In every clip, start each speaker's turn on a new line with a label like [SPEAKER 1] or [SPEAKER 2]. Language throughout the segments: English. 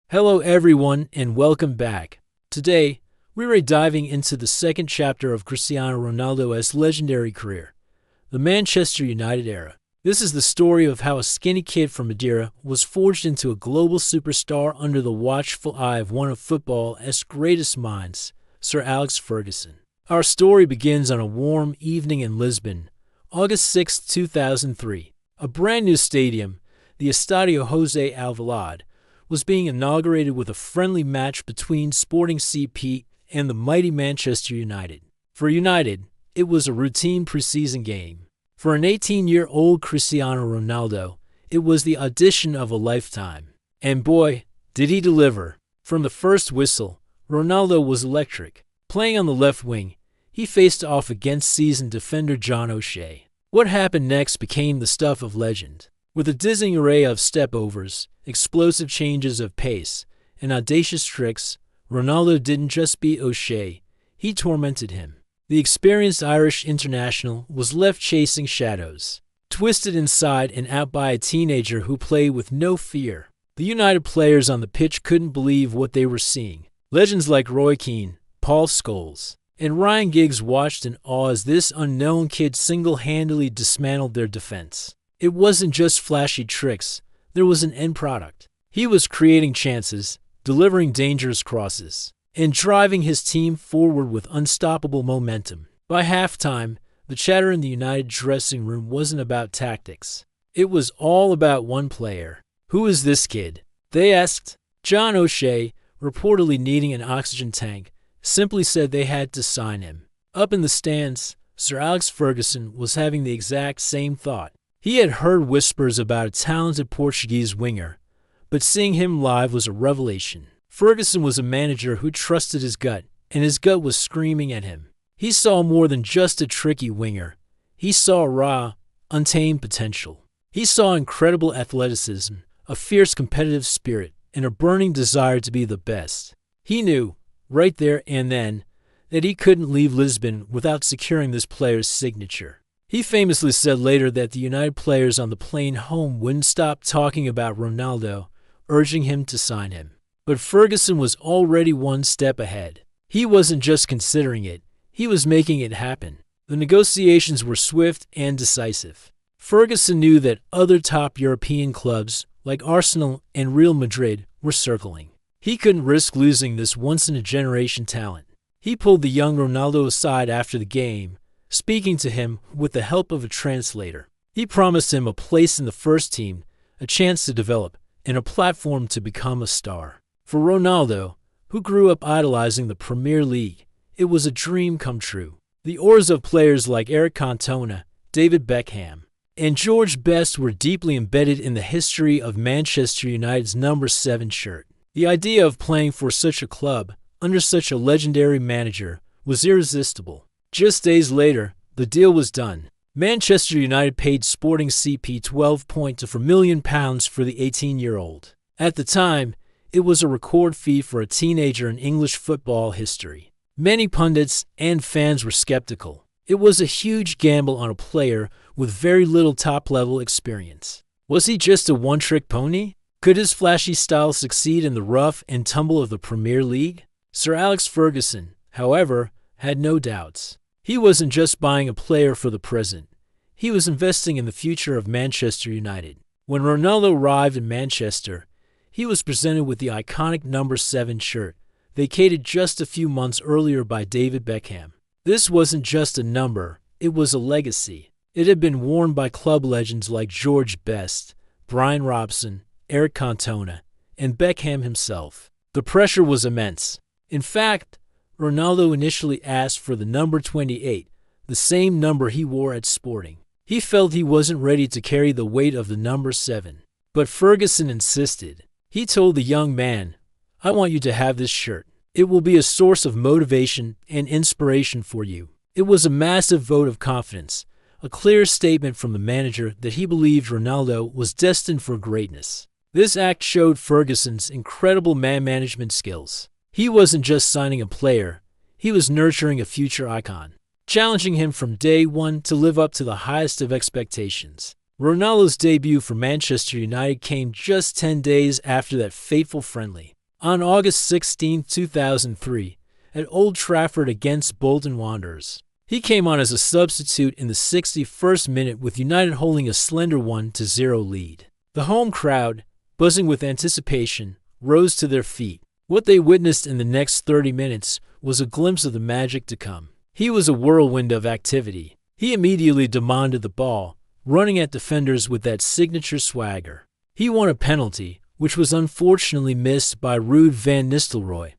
[SPEAKER 1] Hello everyone and welcome back. Today, we're diving into the second chapter of Cristiano Ronaldo's legendary career, the Manchester United era. This is the story of how a skinny kid from Madeira was forged into a global superstar under the watchful eye of one of football's greatest minds, Sir Alex Ferguson. Our story begins on a warm evening in Lisbon, August 6, 2003. A brand new stadium, the Estadio José Alvalade, was being inaugurated with a friendly match between Sporting CP and the mighty Manchester United. For United, it was a routine preseason game. For an 18-year-old Cristiano Ronaldo, it was the audition of a lifetime. And boy, did he deliver. From the first whistle, Ronaldo was electric. Playing on the left wing, he faced off against seasoned defender John O'Shea. What happened next became the stuff of legend. With a dizzying array of step-overs, explosive changes of pace, and audacious tricks, Ronaldo didn't just beat O'Shea, he tormented him. The experienced Irish international was left chasing shadows, twisted inside and out by a teenager who played with no fear. The United players on the pitch couldn't believe what they were seeing. Legends like Roy Keane, Paul Scholes, and Ryan Giggs watched in awe as this unknown kid single-handedly dismantled their defense. It wasn't just flashy tricks, there was an end product. He was creating chances, delivering dangerous crosses, and driving his team forward with unstoppable momentum. By halftime, the chatter in the United dressing room wasn't about tactics. It was all about one player. Who is this kid? They asked. John O'Shea, reportedly needing an oxygen tank, simply said they had to sign him. Up in the stands, Sir Alex Ferguson was having the exact same thought. He had heard whispers about a talented Portuguese winger, but seeing him live was a revelation. Ferguson was a manager who trusted his gut, and his gut was screaming at him. He saw more than just a tricky winger. He saw raw, untamed potential. He saw incredible athleticism, a fierce competitive spirit, and a burning desire to be the best. He knew, right there and then, that he couldn't leave Lisbon without securing this player's signature. He famously said later that the United players on the plane home wouldn't stop talking about Ronaldo, urging him to sign him. But Ferguson was already one step ahead. He wasn't just considering it, he was making it happen. The negotiations were swift and decisive. Ferguson knew that other top European clubs, like Arsenal and Real Madrid, were circling. He couldn't risk losing this once-in-a-generation talent. He pulled the young Ronaldo aside after the game, speaking to him with the help of a translator. He promised him a place in the first team, a chance to develop, and a platform to become a star. For Ronaldo, who grew up idolizing the Premier League, it was a dream come true. The auras of players like Eric Cantona, David Beckham, and George Best were deeply embedded in the history of Manchester United's number 7 shirt. The idea of playing for such a club, under such a legendary manager, was irresistible. Just days later, the deal was done. Manchester United paid Sporting CP £12.4 million for the 18-year-old. At the time, it was a record fee for a teenager in English football history. Many pundits and fans were skeptical. It was a huge gamble on a player with very little top-level experience. Was he just a one-trick pony? Could his flashy style succeed in the rough and tumble of the Premier League? Sir Alex Ferguson, however, had no doubts. He wasn't just buying a player for the present. He was investing in the future of Manchester United. When Ronaldo arrived in Manchester, he was presented with the iconic number 7 shirt, vacated just a few months earlier by David Beckham. This wasn't just a number, it was a legacy. It had been worn by club legends like George Best, Brian Robson, Eric Cantona, and Beckham himself. The pressure was immense. In fact, Ronaldo initially asked for the number 28, the same number he wore at Sporting. He felt he wasn't ready to carry the weight of the number 7. But Ferguson insisted. He told the young man, "I want you to have this shirt. It will be a source of motivation and inspiration for you." It was a massive vote of confidence, a clear statement from the manager that he believed Ronaldo was destined for greatness. This act showed Ferguson's incredible man management skills. He wasn't just signing a player, he was nurturing a future icon, challenging him from day one to live up to the highest of expectations. Ronaldo's debut for Manchester United came just 10 days after that fateful friendly. on August 16, 2003, at Old Trafford against Bolton Wanderers. He came on as a substitute in the 61st minute with United holding a slender 1-0 lead. The home crowd, buzzing with anticipation, rose to their feet. What they witnessed in the next 30 minutes was a glimpse of the magic to come. He was a whirlwind of activity. He immediately demanded the ball, running at defenders with that signature swagger. He won a penalty, which was unfortunately missed by Ruud van Nistelrooy,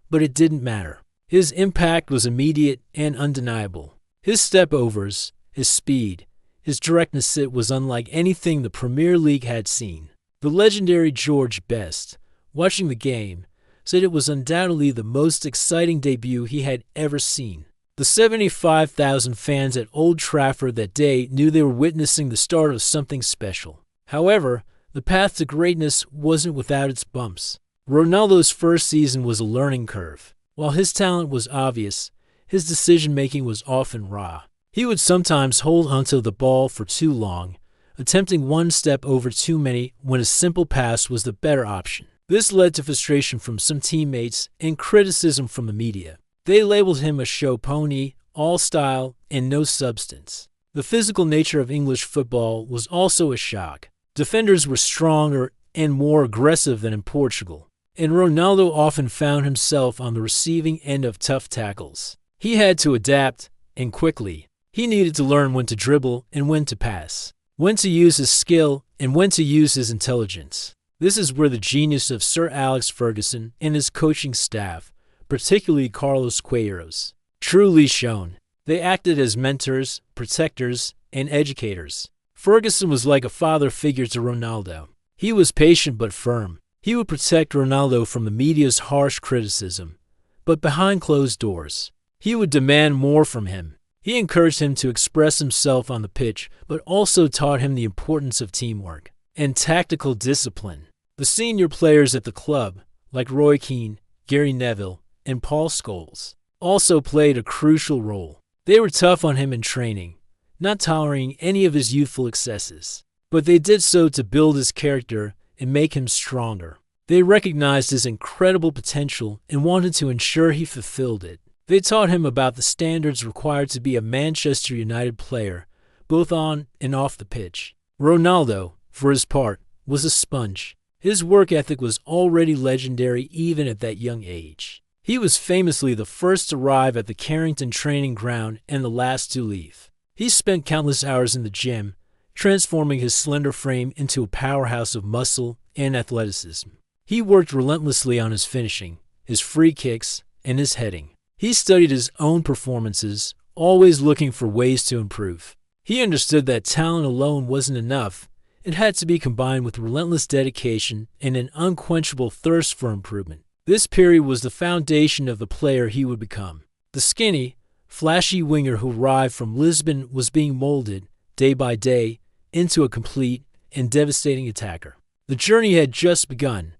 [SPEAKER 1] but it didn't matter. His impact was immediate and undeniable. His step-overs, his speed, his directness was unlike anything the Premier League had seen. The legendary George Best, watching the game, said it was undoubtedly the most exciting debut he had ever seen. The 75,000 fans at Old Trafford that day knew they were witnessing the start of something special. However, the path to greatness wasn't without its bumps. Ronaldo's first season was a learning curve. While his talent was obvious, his decision-making was often raw. He would sometimes hold onto the ball for too long, attempting one step over too many when a simple pass was the better option. This led to frustration from some teammates and criticism from the media. They labeled him a show pony, all style, and no substance. The physical nature of English football was also a shock. Defenders were stronger and more aggressive than in Portugal, and Ronaldo often found himself on the receiving end of tough tackles. He had to adapt, and quickly. He needed to learn when to dribble and when to pass, when to use his skill and when to use his intelligence. This is where the genius of Sir Alex Ferguson and his coaching staff, particularly Carlos Queiroz, truly shone. They acted as mentors, protectors, and educators. Ferguson was like a father figure to Ronaldo. He was patient but firm. He would protect Ronaldo from the media's harsh criticism, but behind closed doors, he would demand more from him. He encouraged him to express himself on the pitch, but also taught him the importance of teamwork and tactical discipline. The senior players at the club, like Roy Keane, Gary Neville, and Paul Scholes, also played a crucial role. They were tough on him in training, not tolerating any of his youthful excesses, but they did so to build his character and make him stronger. They recognized his incredible potential and wanted to ensure he fulfilled it. They taught him about the standards required to be a Manchester United player, both on and off the pitch. Ronaldo, for his part, was a sponge. His work ethic was already legendary even at that young age. He was famously the first to arrive at the Carrington training ground and the last to leave. He spent countless hours in the gym, transforming his slender frame into a powerhouse of muscle and athleticism. He worked relentlessly on his finishing, his free kicks, and his heading. He studied his own performances, always looking for ways to improve. He understood that talent alone wasn't enough. It had to be combined with relentless dedication and an unquenchable thirst for improvement. This period was the foundation of the player he would become. The skinny, flashy winger who arrived from Lisbon was being molded, day by day, into a complete and devastating attacker. The journey had just begun,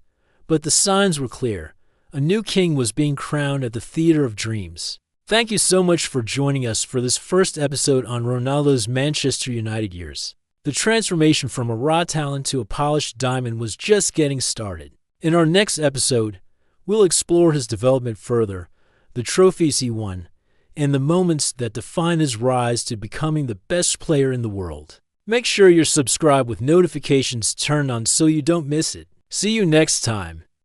[SPEAKER 1] but the signs were clear. A new king was being crowned at the Theatre of Dreams. Thank you so much for joining us for this first episode on Ronaldo's Manchester United years. The transformation from a raw talent to a polished diamond was just getting started. In our next episode, we'll explore his development further, the trophies he won, and the moments that define his rise to becoming the best player in the world. Make sure you're subscribed with notifications turned on so you don't miss it. See you next time.